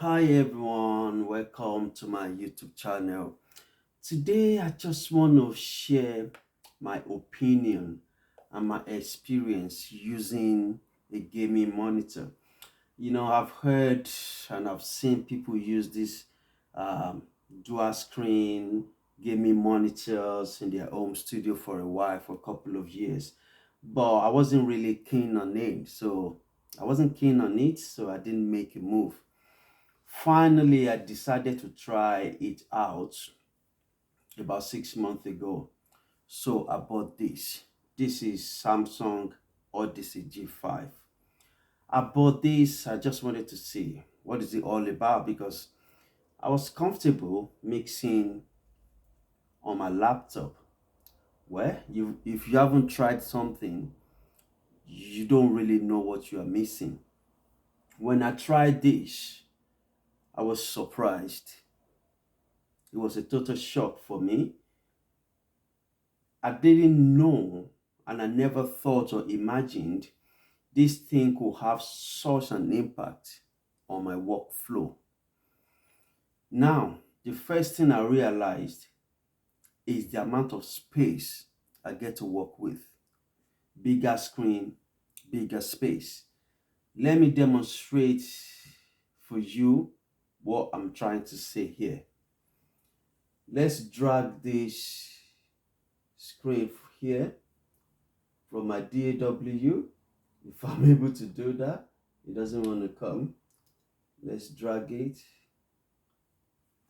Hi everyone, welcome to my YouTube channel. Today I just want to share my opinion and my experience using a gaming monitor. I've heard and I've seen people use this um, dual screen gaming monitors in their home studio for a while, for a couple of years, but I wasn't really keen on it. So I didn't make a move. Finally, I decided to try it out about 6 months ago. So I bought this. This is Samsung Odyssey G5. I bought this. I just wanted to see what is it all about because I was comfortable mixing on my laptop. Well, if you haven't tried something, you don't really know what you are missing. When I tried this, I was surprised. It was a total shock for me. I didn't know and I never thought or imagined this thing could have such an impact on my workflow. Now, the first thing I realized is the amount of space I get to work with. Bigger screen, bigger space. Let me demonstrate for you what I'm trying to say here. Let's drag this screen here from my DAW. If I'm able to do that, it doesn't want to come. Let's drag it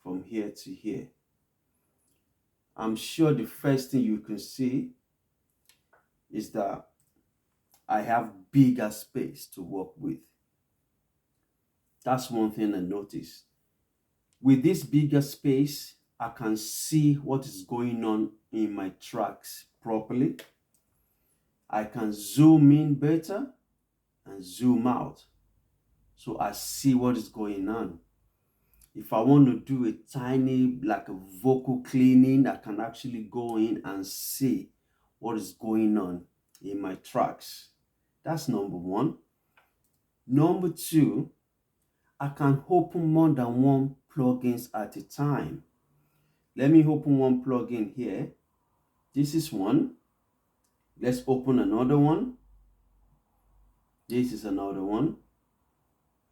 from here to here. I'm sure the first thing you can see is that I have bigger space to work with. That's one thing I noticed. With this bigger space, I can see what is going on in my tracks properly. I can zoom in better and zoom out so I see what is going on. If I want to do a tiny, like a vocal cleaning, I can actually go in and see what is going on in my tracks. That's number one. Number two, I can open more than one plugins at a time. Let me open one plugin here. This is one. Let's open another one. This is another one.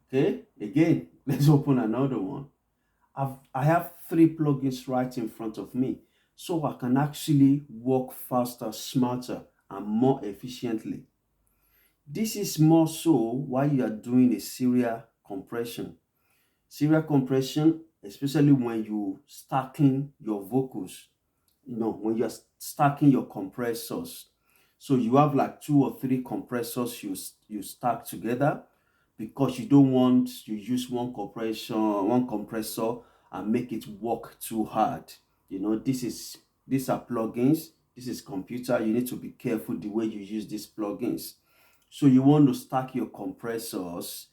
Okay, again, let's open another one. I have three plugins right in front of me, so I can actually work faster, smarter, and more efficiently. This is more so while you are doing a serial compression. Serial compression, especially when you stacking your vocals, when you're stacking your compressors. So you have like two or three compressors you stack together because you don't want you use one compressor and make it work too hard. These are plugins. This is computer. You need to be careful the way you use these plugins. So you want to stack your compressors.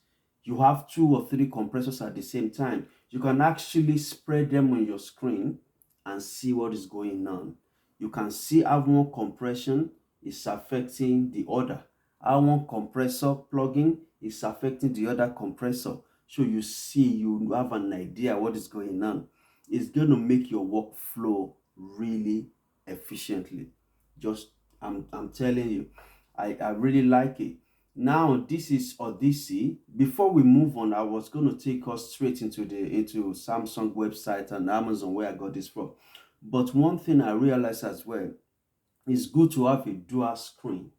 You have two or three compressors at the same time. You can actually spread them on your screen and see what is going on. You can see how one compression is affecting the other. How one compressor plugin is affecting the other compressor. So you have an idea what is going on. It's going to make your workflow really efficiently. Just I'm telling you, I really like it. Now this is Odyssey. Before we move on, I was going to take us straight into Samsung website and Amazon where I got this from. But one thing I realized as well, it's good to have a dual screen.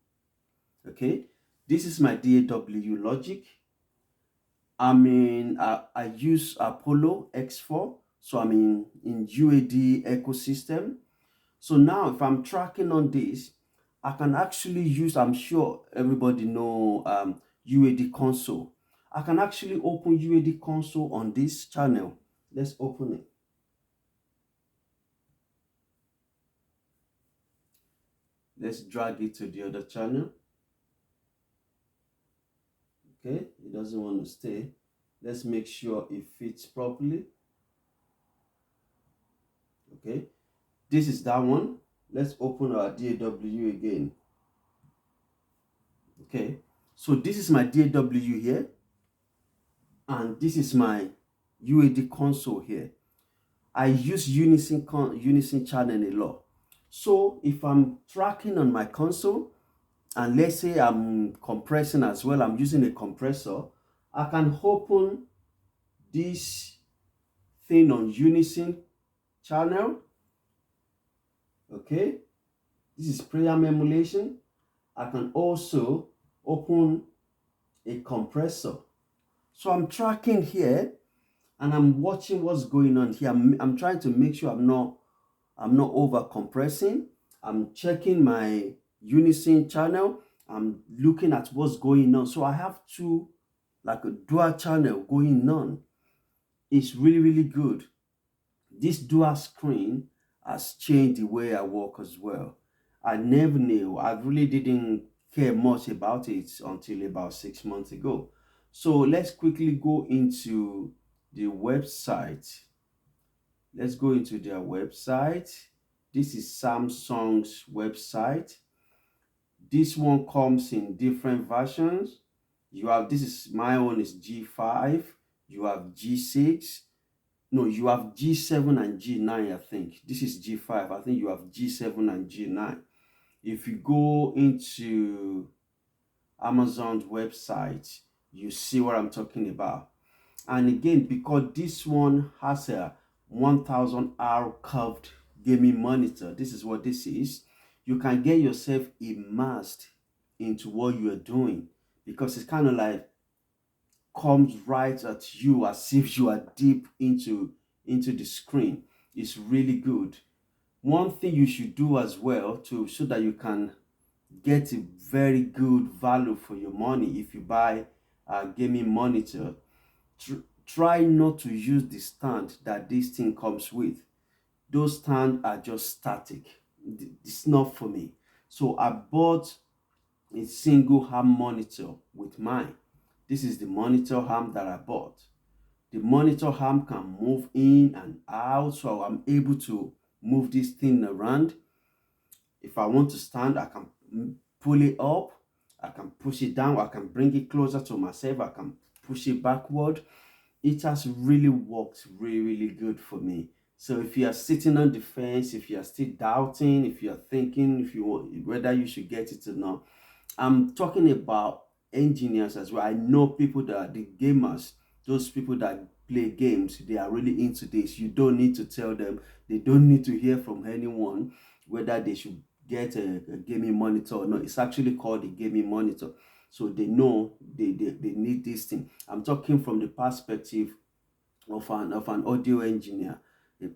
Okay, this is my DAW Logic. I use Apollo X4, so I'm in UAD ecosystem. So now if I'm tracking on this, I can actually use, I'm sure everybody know UAD console. I can actually open UAD console on this channel. Let's open it. Let's drag it to the other channel. Okay, it doesn't want to stay. Let's make sure it fits properly. Okay, this is that one. Let's open our DAW again. Okay, so this is my DAW here, and this is my UAD console here. I use Unison channel a lot. So if I'm tracking on my console, and let's say I'm compressing as well, I'm using a compressor, I can open this thing on Unison channel. Okay, this is preamp emulation. I can also open a compressor. So I'm tracking here and I'm watching what's going on here. I'm trying to make sure I'm not over compressing. I'm checking my Unison channel. I'm looking at what's going on. So I have two, like a dual channel going on. It's really, really good. This dual screen has changed the way I work as well. I never knew. I really didn't care much about it until about 6 months ago. So let's quickly go into the website. Let's go into their website. This is Samsung's website. This one comes in different versions. You have, this is, my own is G5. You have G6. No, you have G7 and G9, I think. This is G5. I think you have G7 and G9. If you go into Amazon's website, you see what I'm talking about. And again, because this one has a 1000R curved gaming monitor, this is what this is, you can get yourself immersed into what you are doing, because it's kind of like comes right at you as if you are deep into the screen. It's really good. One thing you should do as well to so that you can get a very good value for your money if you buy a gaming monitor, try not to use the stand that this thing comes with. Those stands are just static. It's not for me. So I bought a single arm monitor with mine. This is the monitor arm that I bought. The monitor arm can move in and out, so I'm able to move this thing around. If I want to stand, I can pull it up, I can push it down, I can bring it closer to myself, I can push it backward. It has really worked really, really good for me. So if you are sitting on the fence, if you are still doubting, if you are thinking if you want, whether you should get it or not, I'm talking about engineers as well. I know people that are the gamers, those people that play games, they are really into this. You don't need to tell them, they don't need to hear from anyone whether they should get a gaming monitor or not. It's actually called a gaming monitor. So they know they need this thing. I'm talking from the perspective of an audio engineer.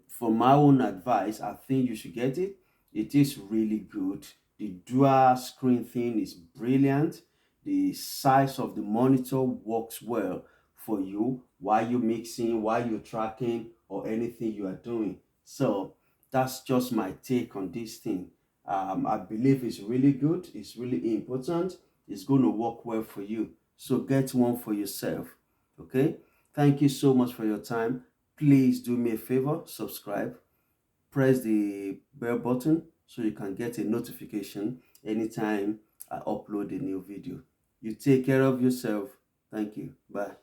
For my own advice, I think you should get it. It is really good. The dual screen thing is brilliant. The size of the monitor works well for you while you're mixing, while you're tracking, or anything you are doing. So that's just my take on this thing. I believe it's really good. It's really important. It's going to work well for you. So get one for yourself. Okay. Thank you so much for your time. Please do me a favor, subscribe, press the bell button so you can get a notification anytime I upload a new video. You take care of yourself. Thank you. Bye.